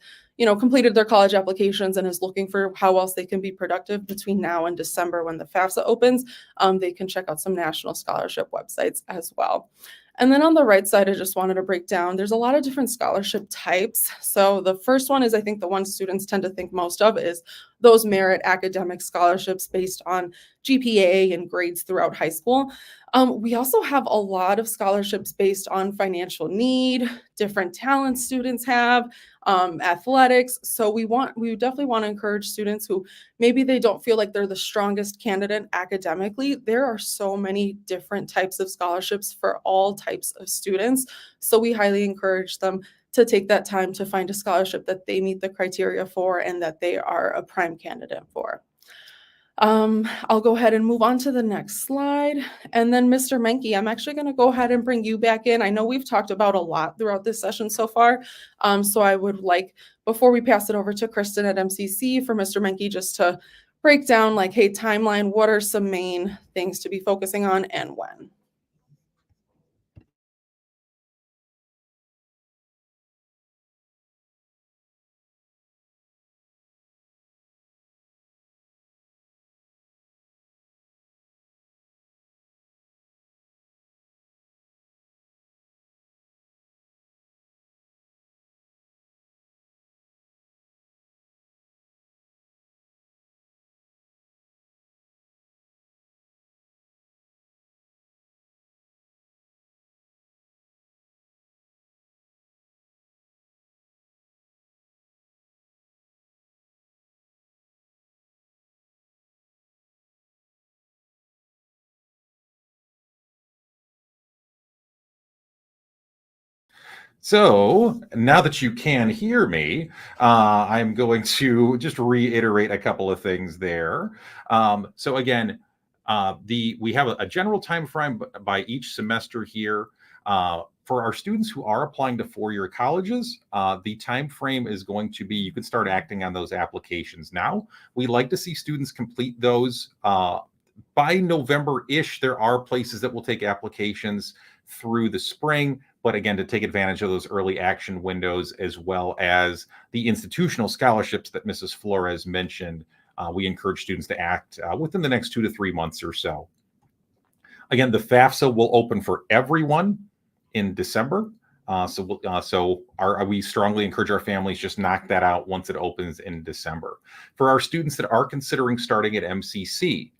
completed their college applications and is looking for how else they can be productive between now and December when the FAFSA opens, they can check out some national scholarship websites as well. And then on the right side, I just wanted to break down, there's a lot of different scholarship types. So the first one is, I think the one students tend to think most of is those merit academic scholarships based on GPA and grades throughout high school. We also have a lot of scholarships based on financial need, different talents students have, athletics. So we definitely want to encourage students who maybe they don't feel like they're the strongest candidate academically. There are so many different types of scholarships for all types of students. So we highly encourage them to take that time to find a scholarship that they meet the criteria for and that they are a prime candidate for. I'll go ahead and move on to the next slide. And then Mr. Menke, I'm actually going to go ahead and bring you back in. I know we've talked about a lot throughout this session so far. So I would like, before we pass it over to Kristen at MCC, for Mr. Menke just to break down hey, timeline, what are some main things to be focusing on and when? So now that you can hear me, I'm going to just reiterate a couple of things there. So again, we have a general time frame by each semester here. For our students who are applying to four-year colleges, the time frame is going to be, you can start acting on those applications now. We like to see students complete those by November-ish. There are places that will take applications through the spring, but again, to take advantage of those early action windows, as well as the institutional scholarships that Mrs. Flores mentioned, we encourage students to act within the next 2 to 3 months or so. Again, the FAFSA will open for everyone in December. We strongly encourage our families just knock that out once it opens in December. For our students that are considering starting at MCC,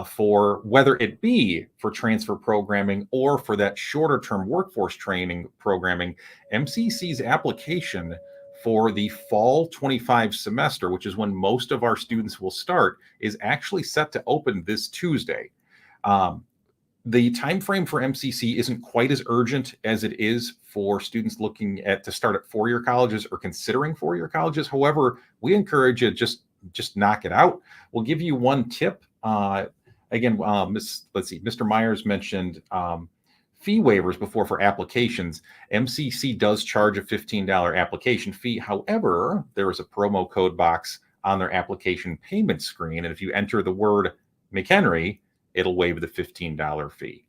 for whether it be for transfer programming or for that shorter term workforce training programming, MCC's application for the fall 25 semester, which is when most of our students will start, is actually set to open this Tuesday. The time frame for MCC isn't quite as urgent as it is for students looking to start at four-year colleges or considering four-year colleges. However, we encourage you just knock it out. We'll give you one tip. Mr. Myers mentioned fee waivers before for applications. MCC does charge a $15 application fee. However, there is a promo code box on their application payment screen, and if you enter the word McHenry, it'll waive the $15 fee.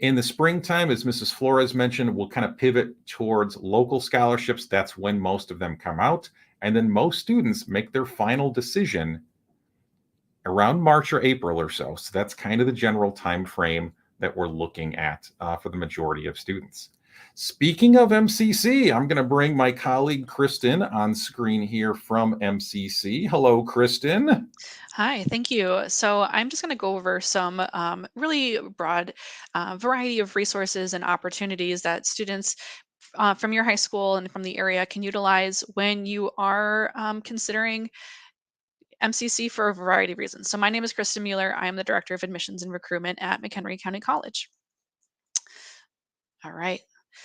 In the springtime, as Mrs. Flores mentioned, we'll kind of pivot towards local scholarships. That's when most of them come out. And then most students make their final decision around March or April or so. So that's kind of the general time frame that we're looking at for the majority of students. Speaking of MCC, I'm going to bring my colleague Kristen on screen here from MCC. Hello, Kristen. Hi, thank you. So I'm just going to go over some really broad variety of resources and opportunities that students from your high school and from the area can utilize when you are considering MCC for a variety of reasons. So my name is Kristen Mueller. I am the Director of Admissions and Recruitment at McHenry County College. All right.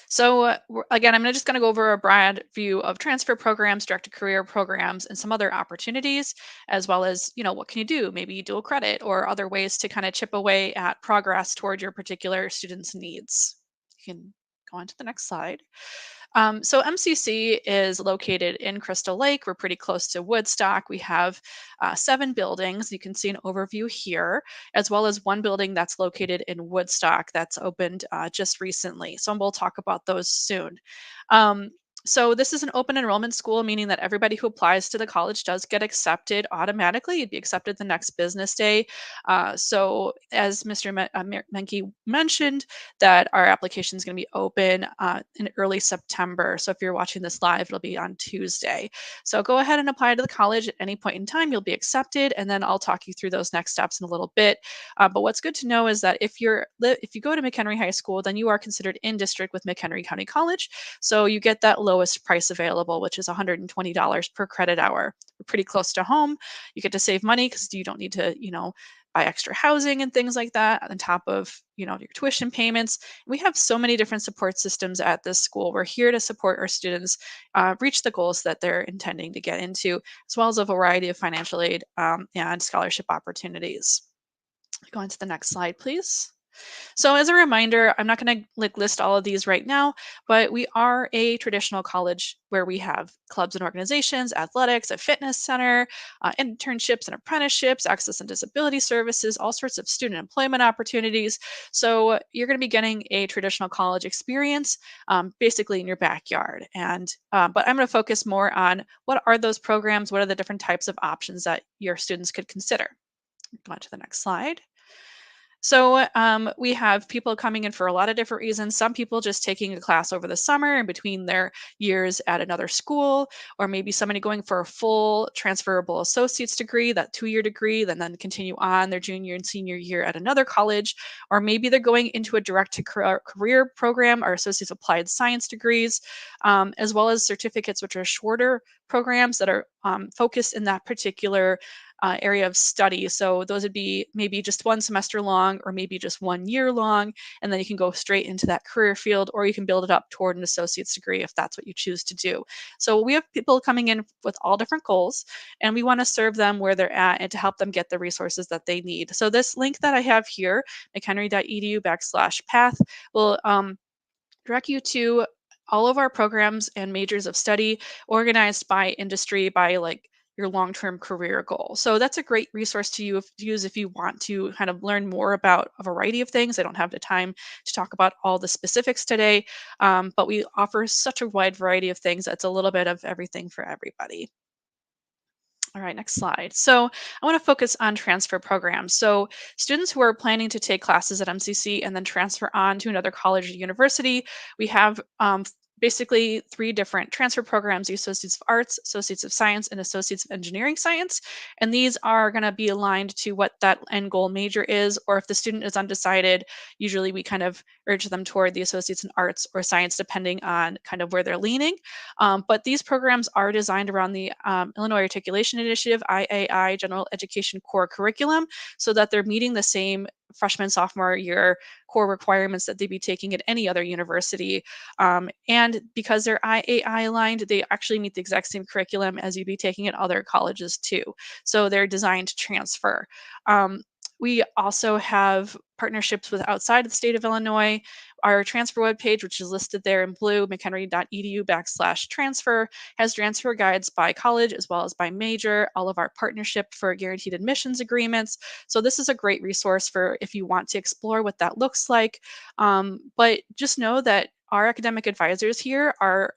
So again, I'm just going to go over a broad view of transfer programs, direct-to-career programs, and some other opportunities, as well as, what can you do? Maybe dual credit or other ways to kind of chip away at progress toward your particular student's needs. You can go on to the next slide. So MCC is located in Crystal Lake. We're pretty close to Woodstock. We have 7 buildings. You can see an overview here, as well as one building that's located in Woodstock that's opened just recently. So we'll talk about those soon. So this is an open enrollment school, meaning that everybody who applies to the college does get accepted automatically. You'd be accepted the next business day. So as Mr. Menke mentioned, that our application is going to be open in early September. So if you're watching this live, it'll be on Tuesday. So go ahead and apply to the college at any point in time. You'll be accepted, and then I'll talk you through those next steps in a little bit. But what's good to know is that if you go to McHenry High School, then you are considered in district with McHenry County College. So you get that lowest price available, which is $120 per credit hour. We're pretty close to home. You get to save money because you don't need to, buy extra housing and things like that on top of, your tuition payments. We have so many different support systems at this school. We're here to support our students reach the goals that they're intending to get into, as well as a variety of financial aid and scholarship opportunities. Go on to the next slide, please. So as a reminder, I'm not going to list all of these right now, but we are a traditional college where we have clubs and organizations, athletics, a fitness center, internships and apprenticeships, access and disability services, all sorts of student employment opportunities. So you're going to be getting a traditional college experience basically in your backyard. And but I'm going to focus more on what are those programs, what are the different types of options that your students could consider. Go on to the next slide. So we have people coming in for a lot of different reasons. Some people just taking a class over the summer in between their years at another school, or maybe somebody going for a full transferable associate's degree, that 2-year degree, then continue on their junior and senior year at another college, or maybe they're going into a direct-to-career program or associate's applied science degrees, as well as certificates, which are shorter programs that are focused in that particular area of study. So those would be maybe just 1 semester long or maybe just 1 year long, and then you can go straight into that career field, or you can build it up toward an associate's degree if that's what you choose to do. So we have people coming in with all different goals, and we want to serve them where they're at and to help them get the resources that they need. So this link that I have here, mchenry.edu/path, will direct you to all of our programs and majors of study organized by industry, by your long-term career goal. So that's a great resource to use if you want to kind of learn more about a variety of things. I don't have the time to talk about all the specifics today, but we offer such a wide variety of things. That's a little bit of everything for everybody. All right, next slide. So I want to focus on transfer programs. So students who are planning to take classes at MCC and then transfer on to another college or university, we have basically three different transfer programs: the Associates of Arts, Associates of Science, and Associates of Engineering Science. And these are going to be aligned to what that end goal major is, or if the student is undecided, usually we kind of urge them toward the Associates in Arts or Science, depending on kind of where they're leaning. But these programs are designed around the Illinois Articulation Initiative, IAI, General Education Core Curriculum, so that they're meeting the same freshman, sophomore year core requirements that they'd be taking at any other university. And because they're IAI aligned, they actually meet the exact same curriculum as you'd be taking at other colleges too. So they're designed to transfer. We also have partnerships with outside of the state of Illinois. Our transfer webpage, which is listed there in blue, mchenry.edu/transfer, has transfer guides by college as well as by major, all of our partnership for guaranteed admissions agreements. So this is a great resource for if you want to explore what that looks like. But just know that our academic advisors here are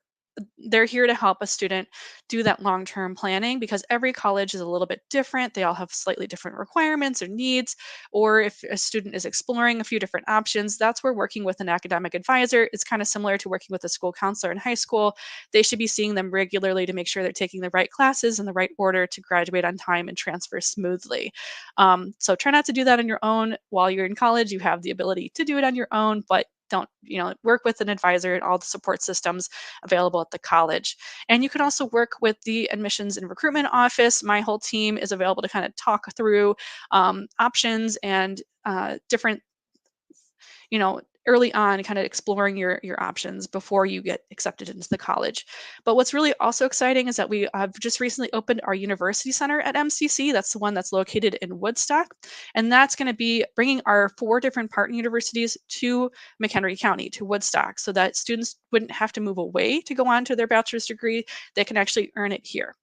they're here to help a student do that long-term planning, because every college is a little bit different. They all have slightly different requirements or needs. Or if a student is exploring a few different options, that's where working with an academic advisor is kind of similar to working with a school counselor in high school. They should be seeing them regularly to make sure they're taking the right classes in the right order to graduate on time and transfer smoothly. So try not to do that on your own while you're in college. You have the ability to do it on your own, but don't, work with an advisor and all the support systems available at the college. And you can also work with the admissions and recruitment office. My whole team is available to kind of talk through options and different, early on, kind of exploring your options before you get accepted into the college. But what's really also exciting is that we have just recently opened our university center at MCC. That's the one that's located in Woodstock, and that's going to be bringing our 4 different partner universities to McHenry County, to Woodstock, so that students wouldn't have to move away to go on to their bachelor's degree. They can actually earn it here.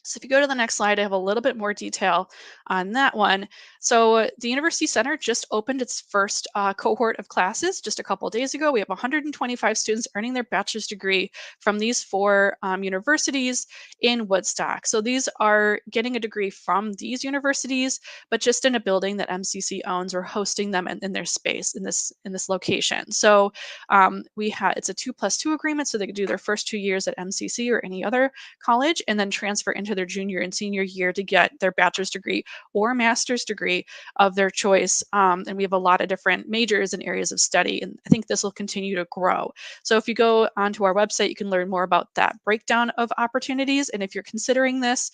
So if you go to the next slide, I have a little bit more detail on that one. So the University Center just opened its first cohort of classes just a couple of days ago. We have 125 students earning their bachelor's degree from these 4 universities in Woodstock. So these are getting a degree from these universities, but just in a building that MCC owns, or hosting them in their space in this location. So it's a 2+2 agreement, so they could do their first 2 years at MCC or any other college, and then transfer into their junior and senior year to get their bachelor's degree or master's degree of their choice. And we have a lot of different majors and areas of study, and I think this will continue to grow. So if you go onto our website, you can learn more about that breakdown of opportunities. And if you're considering this,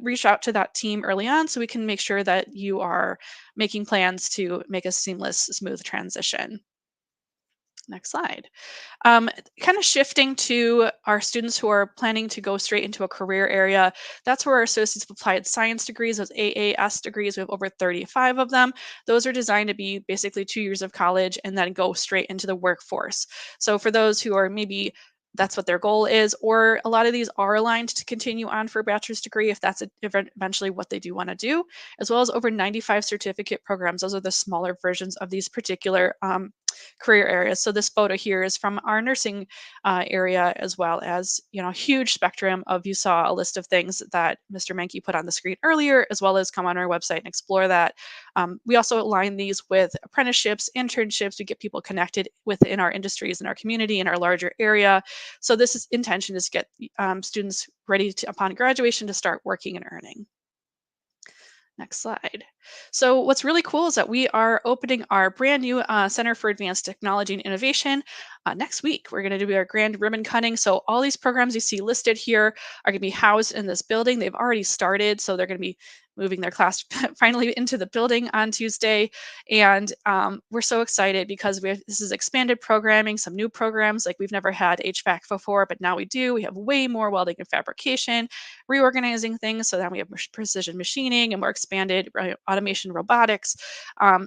reach out to that team early on so we can make sure that you are making plans to make a seamless, smooth transition. Next slide. Kind of shifting to our students who are planning to go straight into a career area. That's where our Associates of Applied Science degrees, those AAS degrees, we have over 35 of them. Those are designed to be basically 2 years of college and then go straight into the workforce. So for those who are maybe that's what their goal is, or a lot of these are aligned to continue on for a bachelor's degree if that's eventually what they do want to do, as well as over 95 certificate programs. Those are the smaller versions of these particular career areas. So this photo here is from our nursing area, as well as, a huge spectrum of, you saw a list of things that Mr. Menke put on the screen earlier, as well as come on our website and explore that. We also align these with apprenticeships, internships. We get people connected within our industries and our community in our larger area. So intention is to get students ready to, upon graduation, to start working and earning. Next slide. So what's really cool is that we are opening our brand new Center for Advanced Technology and Innovation next week. We're going to do our grand ribbon cutting. So all these programs you see listed here are going to be housed in this building. They've already started, so they're going to be moving their class finally into the building on Tuesday. And we're so excited because this is expanded programming, some new programs, like we've never had HVAC before, but now we do. We have way more welding and fabrication, reorganizing things. So then we have precision machining and more expanded automation robotics.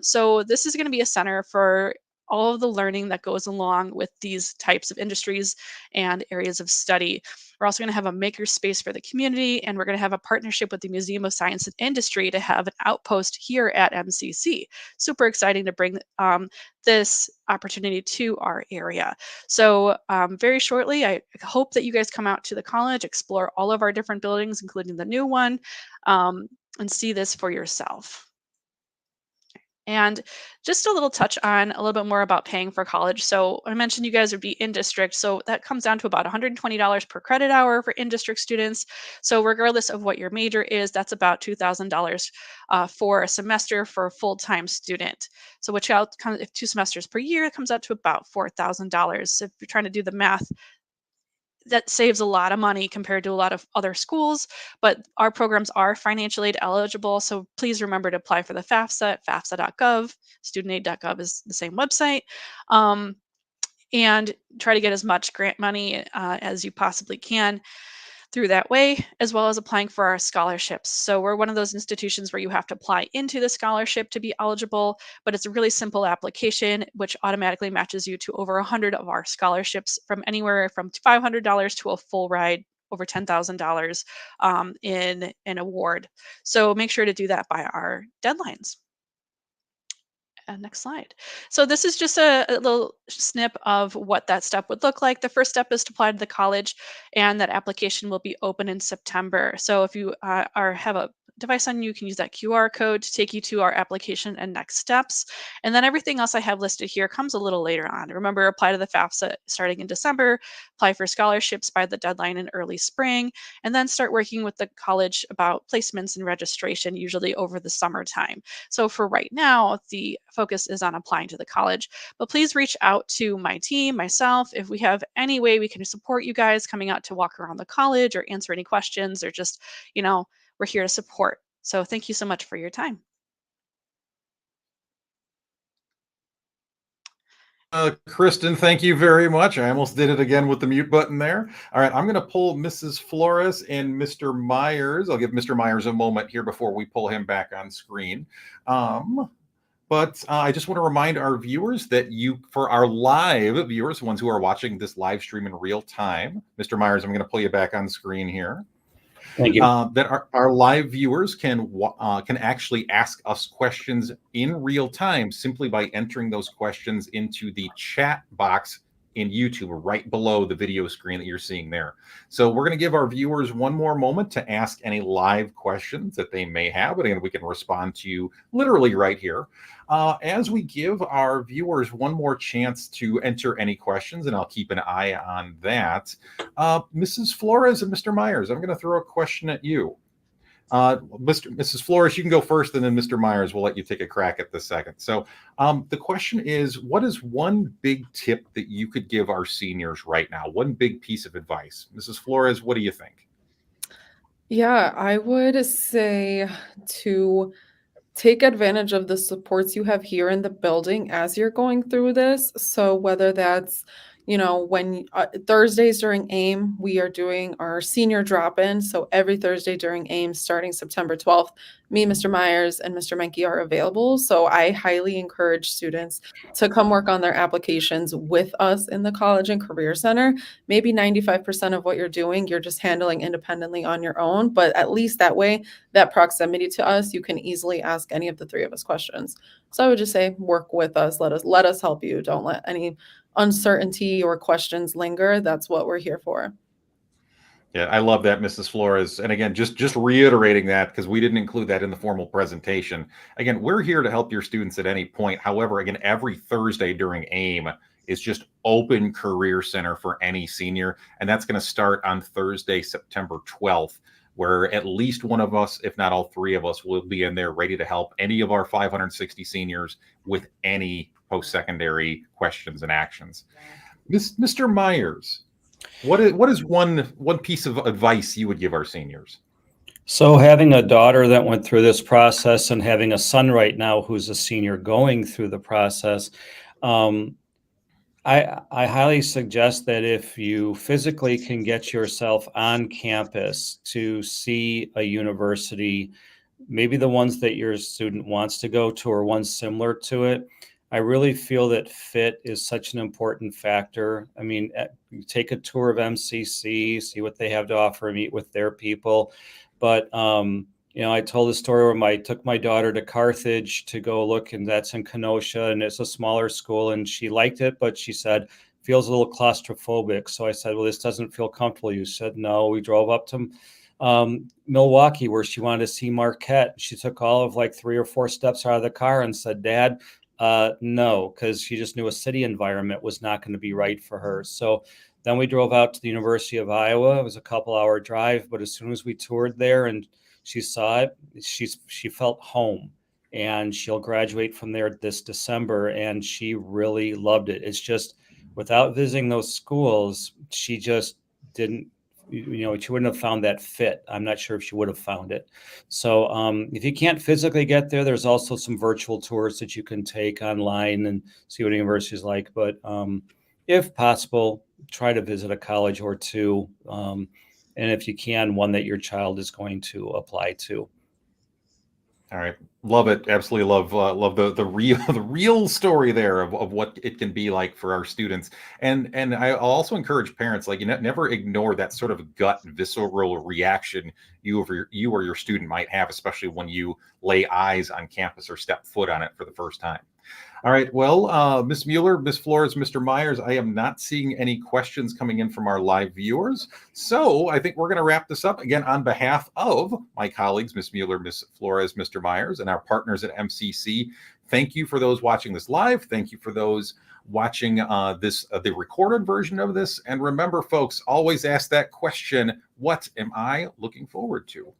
So this is going to be a center for all of the learning that goes along with these types of industries and areas of study. We're also going to have a maker space for the community, and we're going to have a partnership with the Museum of Science and Industry to have an outpost here at MCC. Super exciting to bring this opportunity to our area. So very shortly, I hope that you guys come out to the college, explore all of our different buildings, including the new one, and see this for yourself. And just a little touch on a little bit more about paying for college. So I mentioned you guys would be in district. So that comes down to about $120 per credit hour for in district students. So regardless of what your major is, that's about $2,000 for a semester for a full-time student. So which out if 2 semesters per year, it comes out to about $4,000. If you're trying to do the math, that saves a lot of money compared to a lot of other schools, but our programs are financial aid eligible. So please remember to apply for the FAFSA at fafsa.gov. Studentaid.gov is the same website. And try to get as much grant money as you possibly can through that way, as well as applying for our scholarships. So we're one of those institutions where you have to apply into the scholarship to be eligible, but it's a really simple application, which automatically matches you to over 100 of our scholarships, from anywhere from $500 to a full ride over $10,000 in an award. So make sure to do that by our deadlines. Next slide. So this is just a little snip of what that step would look like. The first step is to apply to the college, and that application will be open in September. So if you have a device on you, can use that QR code to take you to our application and next steps. And then everything else I have listed here comes a little later on. Remember, apply to the FAFSA starting in December, apply for scholarships by the deadline in early spring, and then start working with the college about placements and registration, usually over the summertime. So for right now, the focus is on applying to the college, but please reach out to my team, myself, if we have any way we can support you guys coming out to walk around the college or answer any questions, or just, we're here to support. So thank you so much for your time. Kristen, thank you very much. I almost did it again with the mute button there. All right, I'm going to pull Mrs. Flores and Mr. Myers. I'll give Mr. Myers a moment here before we pull him back on screen. But I just want to remind our viewers that for our live viewers, the ones who are watching this live stream in real time, Mr. Myers, I'm going to pull you back on screen here. Thank you. That our live viewers can actually ask us questions in real time simply by entering those questions into the chat box in YouTube right below the video screen that you're seeing there. So we're going to give our viewers one more moment to ask any live questions that they may have, and we can respond to you literally right here. As we give our viewers one more chance to enter any questions, and I'll keep an eye on that. Mrs. Flores and Mr. Myers, I'm going to throw a question at you. Mrs. Flores, you can go first, and then Mr. Myers, will let you take a crack at the second. So the question is, what is one big tip that you could give our seniors right now? One big piece of advice. Mrs. Flores, what do you think? Yeah, I would say to take advantage of the supports you have here in the building as you're going through this. So whether that's, when Thursdays during AIM, we are doing our senior drop-in. So every Thursday during AIM, starting September 12th, me, Mr. Myers, and Mr. Menke are available. So I highly encourage students to come work on their applications with us in the College and Career Center. Maybe 95% of what you're doing, you're just handling independently on your own. But at least that way, that proximity to us, you can easily ask any of the three of us questions. So I would just say, work with us. Let us help you. Don't let any uncertainty or questions linger. That's what we're here for. Yeah, I love that, Mrs. Flores. And again, just reiterating that, because we didn't include that in the formal presentation. Again, we're here to help your students at any point. However, again, every Thursday during AIM is just open career center for any senior. And that's going to start on Thursday, September 12th, where at least one of us, if not all three of us, will be in there ready to help any of our 560 seniors with any post-secondary questions and actions. Mr. Myers, what is one piece of advice you would give our seniors? So having a daughter that went through this process and having a son right now who's a senior going through the process, I highly suggest that if you physically can get yourself on campus to see a university, maybe the ones that your student wants to go to or ones similar to it, I really feel that fit is such an important factor. I mean, you take a tour of MCC, see what they have to offer, meet with their people. But, I told a story where I took my daughter to Carthage to go look, and that's in Kenosha, and it's a smaller school, and she liked it, but she said, feels a little claustrophobic. So I said, well, this doesn't feel comfortable. You said, no. We drove up to Milwaukee, where she wanted to see Marquette. She took all of like 3 or 4 steps out of the car and said, Dad, no, because she just knew a city environment was not going to be right for her. So then we drove out to the University of Iowa. It was a couple-hour drive, but as soon as we toured there and she saw it, she felt home, and she'll graduate from there this December, and she really loved it. It's just, without visiting those schools, she just didn't, she wouldn't have found that fit. I'm not sure if she would have found it. So if you can't physically get there, there's also some virtual tours that you can take online and see what a university is like. But if possible, try to visit a college or two. And if you can, one that your child is going to apply to. All right, love it. Absolutely love the real story there of what it can be like for our students. And I also encourage parents, like, never ignore that sort of gut visceral reaction you or your student might have, especially when you lay eyes on campus or step foot on it for the first time. All right. Well, Ms. Mueller, Ms. Flores, Mr. Myers, I am not seeing any questions coming in from our live viewers. So I think we're going to wrap this up. Again, on behalf of my colleagues, Ms. Mueller, Ms. Flores, Mr. Myers, and our partners at MCC, thank you for those watching this live. Thank you for those watching the recorded version of this. And remember, folks, always ask that question, what am I looking forward to?